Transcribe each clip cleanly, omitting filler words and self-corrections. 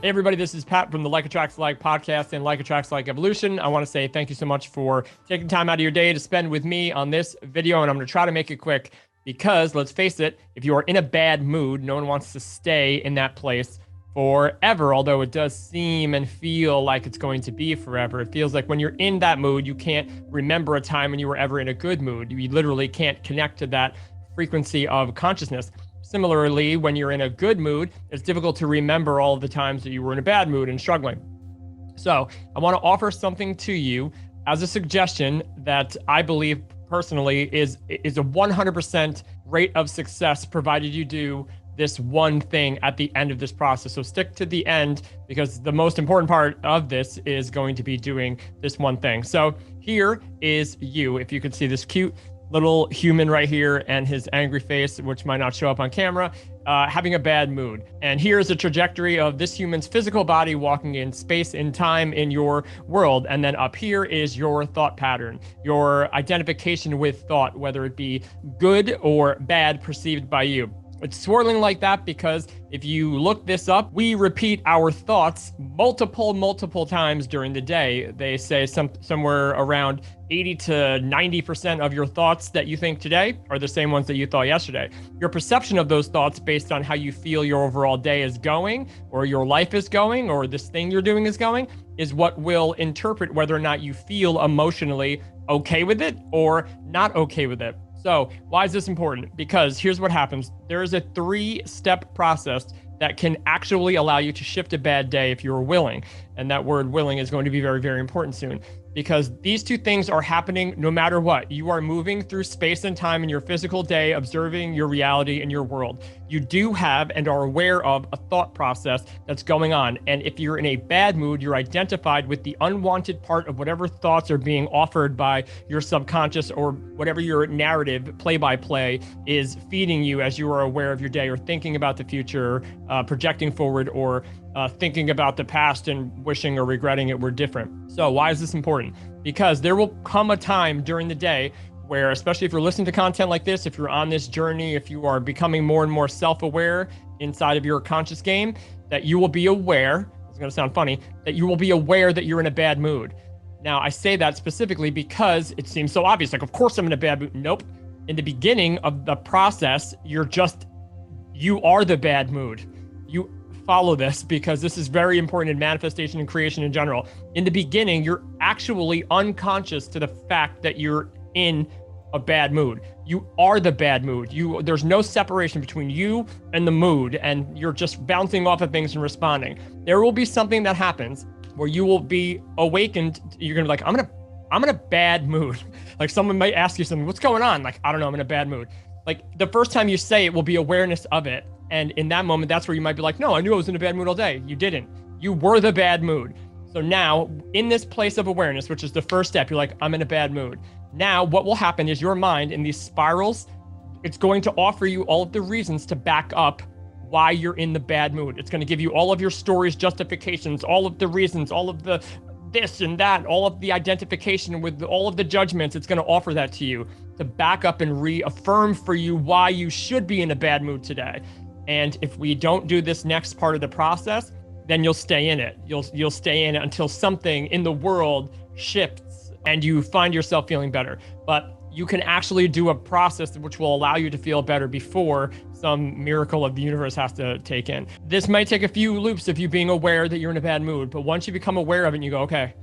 Hey everybody, this is Pat from the Like Attracts Like podcast and Like Attracts Like Evolution. I want to say thank you so much for taking time out of your day to spend with me on this video, and I'm going to try to make it quick because, let's face it, if you are in a bad mood, no one wants to stay in that place forever, although it does seem and feel like it's going to be forever. It feels like when you're in that mood, you can't remember a time when you were ever in a good mood. You literally can't connect to that frequency of consciousness. Similarly, when you're in a good mood, it's difficult to remember all of the times that you were in a bad mood and struggling. So I want to offer something to you as a suggestion that I believe personally is a 100% rate of success, provided you do this one thing at the end of this process. So stick to the end, because the most important part of this is going to be doing this one thing. So here is you. If you could see this cute little human right here and his angry face, which might not show up on camera, having a bad mood. And here's a trajectory of this human's physical body walking in space and time in your world. And then up here is your thought pattern, your identification with thought, whether it be good or bad perceived by you. It's swirling like that because if you look this up, we repeat our thoughts multiple times during the day. They say somewhere around 80 to 90% of your thoughts that you think today are the same ones that you thought yesterday. Your perception of those thoughts based on how you feel your overall day is going, or your life is going, or this thing you're doing is going, is what will interpret whether or not you feel emotionally okay with it or not okay with it. So why is this important? Because here's what happens. There is a 3-step process that can actually allow you to shift a bad day if you're willing. And that word willing is going to be very, very important soon, because these two things are happening no matter what. You are moving through space and time in your physical day, observing your reality in your world. You do have and are aware of a thought process that's going on. And if you're in a bad mood, you're identified with the unwanted part of whatever thoughts are being offered by your subconscious, or whatever your narrative play-by-play is feeding you as you are aware of your day, or thinking about the future, projecting forward, or thinking about the past and wishing or regretting it were different. So why is this important? Because there will come a time during the day where, especially if you're listening to content like this, if you're on this journey, if you are becoming more and more self-aware inside of your conscious game, that you will be aware, it's going to sound funny, that you will be aware that you're in a bad mood. Now, I say that specifically because it seems so obvious. Like, of course I'm in a bad mood. Nope. In the beginning of the process, you are the bad mood. You follow this, because this is very important in manifestation and creation in general. In the beginning, you're actually unconscious to the fact that you're in a bad mood. You are the bad mood. There's no separation between you and the mood, and you're just bouncing off of things and responding. There will be something that happens where you will be awakened. You're gonna be like, I'm in a bad mood. Like, someone might ask you something, what's going on? Like, I don't know, I'm in a bad mood. Like, the first time you say it will be awareness of it. And in that moment, that's where you might be like, no, I knew I was in a bad mood all day. You didn't. You were the bad mood. So now, in this place of awareness, which is the first step, you're like, I'm in a bad mood. Now, what will happen is your mind, in these spirals, it's going to offer you all of the reasons to back up why you're in the bad mood. It's going to give you all of your stories, justifications, all of the reasons, all of the this and that, all of the identification with all of the judgments. It's going to offer that to you to back up and reaffirm for you why you should be in a bad mood today. And if we don't do this next part of the process, then you'll stay in it. You'll stay in it until something in the world shifts and you find yourself feeling better. But you can actually do a process which will allow you to feel better before some miracle of the universe has to take in. This might take a few loops of you being aware that you're in a bad mood, but once you become aware of it and you go, okay,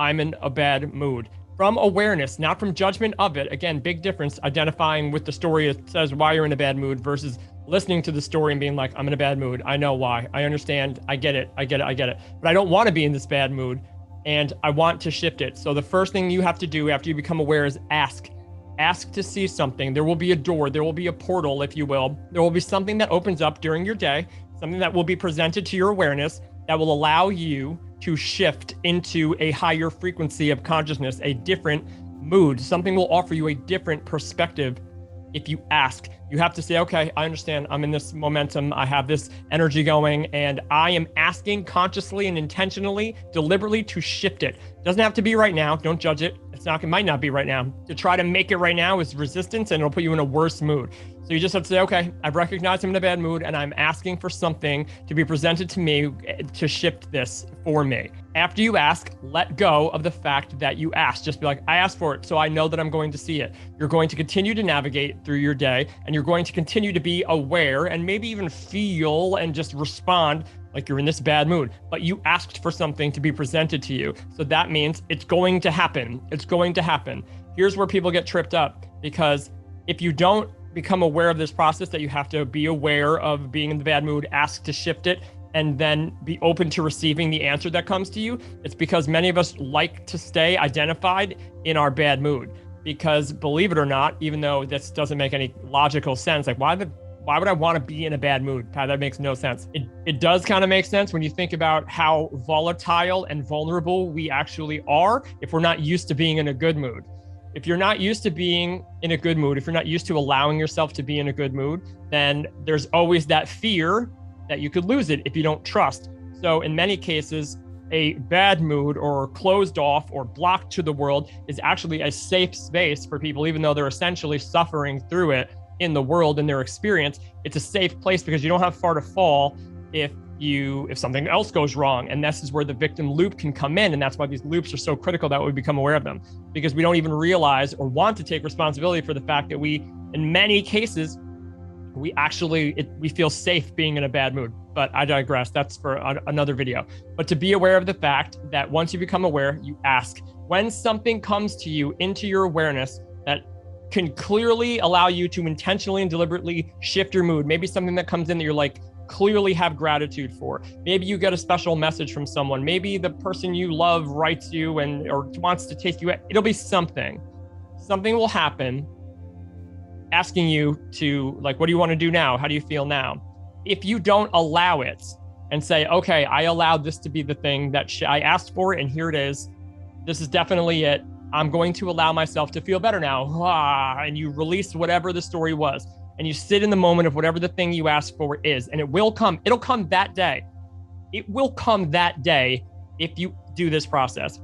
I'm in a bad mood. From awareness, not from judgment of it. Again, big difference, identifying with the story that says why you're in a bad mood versus listening to the story and being like, I'm in a bad mood. I know why. I understand. I get it. But I don't want to be in this bad mood, and I want to shift it. So the first thing you have to do after you become aware is ask. Ask to see something. There will be a door. There will be a portal, if you will. There will be something that opens up during your day, something that will be presented to your awareness that will allow you to shift into a higher frequency of consciousness, a different mood. Something will offer you a different perspective if you ask. You have to say, okay, I understand. I'm in this momentum. I have this energy going, and I am asking consciously and intentionally, deliberately to shift it. Doesn't have to be right now. Don't judge it. It might not be right now. To try to make it right now is resistance, and it'll put you in a worse mood. So you just have to say, okay, I've recognized I'm in a bad mood, and I'm asking for something to be presented to me to shift this for me. After you ask, let go of the fact that you asked. Just be like, I asked for it, so I know that I'm going to see it. You're going to continue to navigate through your day, and you're going to continue to be aware and maybe even feel and just respond like you're in this bad mood, but you asked for something to be presented to you. So that means it's going to happen. It's going to happen. Here's where people get tripped up, because if you don't become aware of this process, that you have to be aware of being in the bad mood, ask to shift it, and then be open to receiving the answer that comes to you. It's because many of us like to stay identified in our bad mood, because believe it or not, even though this doesn't make any logical sense, like why would I want to be in a bad mood? Pat, that makes no sense. It does kind of make sense when you think about how volatile and vulnerable we actually are if we're not used to being in a good mood. If you're not used to being in a good mood, if you're not used to allowing yourself to be in a good mood, then there's always that fear that you could lose it if you don't trust. So in many cases, a bad mood or closed off or blocked to the world is actually a safe space for people, even though they're essentially suffering through it in the world, in their experience. It's a safe place because you don't have far to fall if something else goes wrong. And this is where the victim loop can come in. And that's why these loops are so critical that we become aware of them, because we don't even realize or want to take responsibility for the fact that we, in many cases, we feel safe being in a bad mood. But I digress. That's for another video. But to be aware of the fact that once you become aware, you ask. When something comes to you into your awareness that can clearly allow you to intentionally and deliberately shift your mood, maybe something that comes in that you're like, clearly have gratitude for. Maybe you get a special message from someone. Maybe the person you love writes you or wants to take you. It'll be something. Something will happen asking you to, like, what do you want to do now? How do you feel now? If you don't allow it and say, okay, I allowed this to be the thing that I asked for, and here it is. This is definitely it. I'm going to allow myself to feel better now. And you release whatever the story was. And you sit in the moment of whatever the thing you asked for is, and it will come. It'll come that day. It will come that day if you do this process.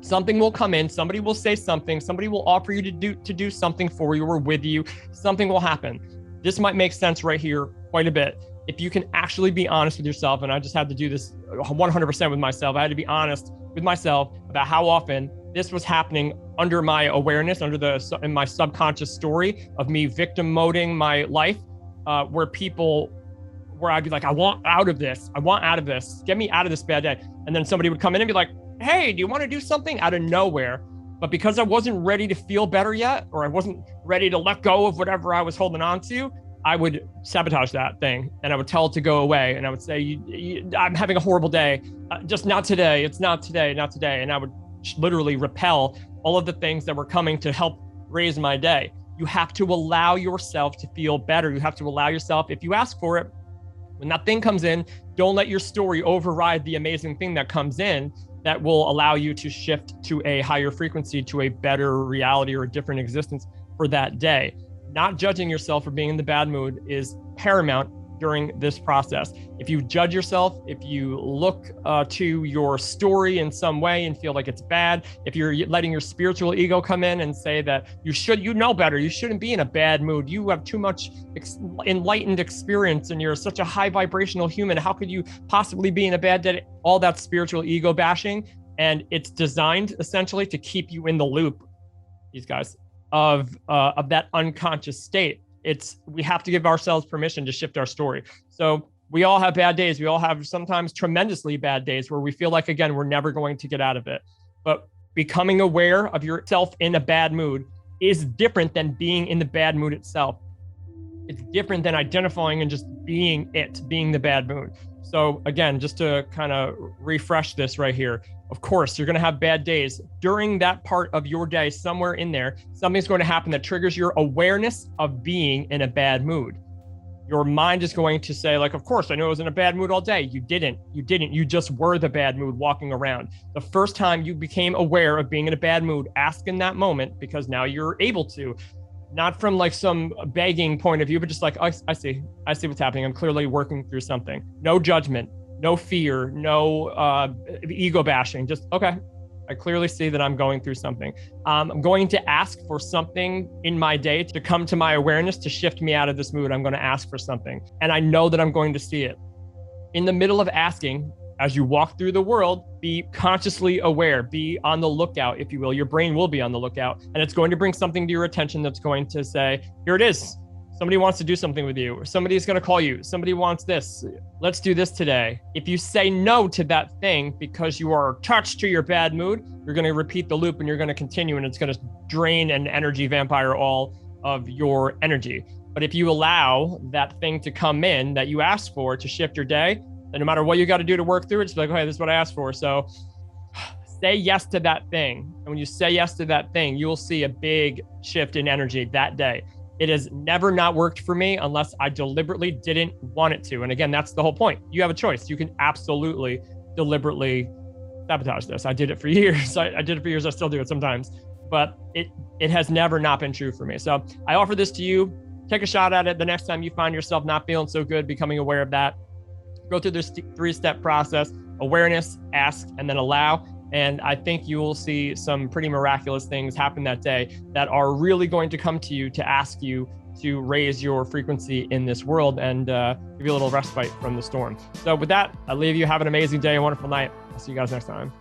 Something will come in. Somebody will say something. Somebody will offer you to do something for you or with you. Something will happen. This might make sense right here quite a bit. If you can actually be honest with yourself, and I just had to do this 100% with myself. I had to be honest with myself about how often this was happening under my awareness, in my subconscious story of me victim moding my life, where I'd be like, I want out of this. Get me out of this bad day. And then somebody would come in and be like, hey, do you want to do something? Out of nowhere. But because I wasn't ready to feel better yet, or I wasn't ready to let go of whatever I was holding on to, I would sabotage that thing and I would tell it to go away. And I would say, I'm having a horrible day. Just not today. It's not today, not today. And I would literally repel all of the things that were coming to help raise my day. You have to allow yourself to feel better. You have to allow yourself, if you ask for it, when that thing comes in, don't let your story override the amazing thing that comes in that will allow you to shift to a higher frequency, to a better reality or a different existence for that day. Not judging yourself for being in the bad mood is paramount during this process. If you judge yourself, if you look to your story in some way and feel like it's bad, if you're letting your spiritual ego come in and say that you know better, you shouldn't be in a bad mood, you have too much enlightened experience and you're such a high vibrational human, how could you possibly be in a bad day? All that spiritual ego bashing, and it's designed essentially to keep you in the loop, these guys, of that unconscious state. We have to give ourselves permission to shift our story. So we all have bad days. We all have sometimes tremendously bad days where we feel like, again, we're never going to get out of it. But becoming aware of yourself in a bad mood is different than being in the bad mood itself. It's different than identifying and just being the bad mood. So again, just to kind of refresh this right here, of course, you're going to have bad days. During that part of your day, somewhere in there, something's going to happen that triggers your awareness of being in a bad mood. Your mind is going to say, like, of course, I knew I was in a bad mood all day. You didn't. You just were the bad mood walking around. The first time you became aware of being in a bad mood, ask in that moment, because now you're able to. not from like some begging point of view, but just like, I see what's happening. I'm clearly working through something. No judgment, no fear, no ego bashing. Just, okay, I clearly see that I'm going through something. I'm going to ask for something in my day to come to my awareness to shift me out of this mood. I'm going to ask for something. And I know that I'm going to see it. In the middle of asking, as you walk through the world, be consciously aware, be on the lookout, if you will. Your brain will be on the lookout, and it's going to bring something to your attention that's going to say, here it is. Somebody wants to do something with you, or somebody's going to call you. Somebody wants this. Let's do this today. If you say no to that thing because you are attached to your bad mood, you're going to repeat the loop and you're going to continue, and it's going to drain and energy vampire all of your energy. But if you allow that thing to come in that you asked for to shift your day, then no matter what you got to do to work through it, it's like, okay, this is what I asked for. So say yes to that thing. And when you say yes to that thing, you will see a big shift in energy that day. It has never not worked for me unless I deliberately didn't want it to. And again, that's the whole point. You have a choice. You can absolutely deliberately sabotage this. I did it for years. I did it for years. I still do it sometimes, but it has never not been true for me. So I offer this to you. Take a shot at it the next time you find yourself not feeling so good, becoming aware of that. Go through this 3-step process: awareness, ask, and then allow. And I think you will see some pretty miraculous things happen that day that are really going to come to you to ask you to raise your frequency in this world and give you a little respite from the storm. So with that, I leave you. Have an amazing day, a wonderful night. I'll see you guys next time.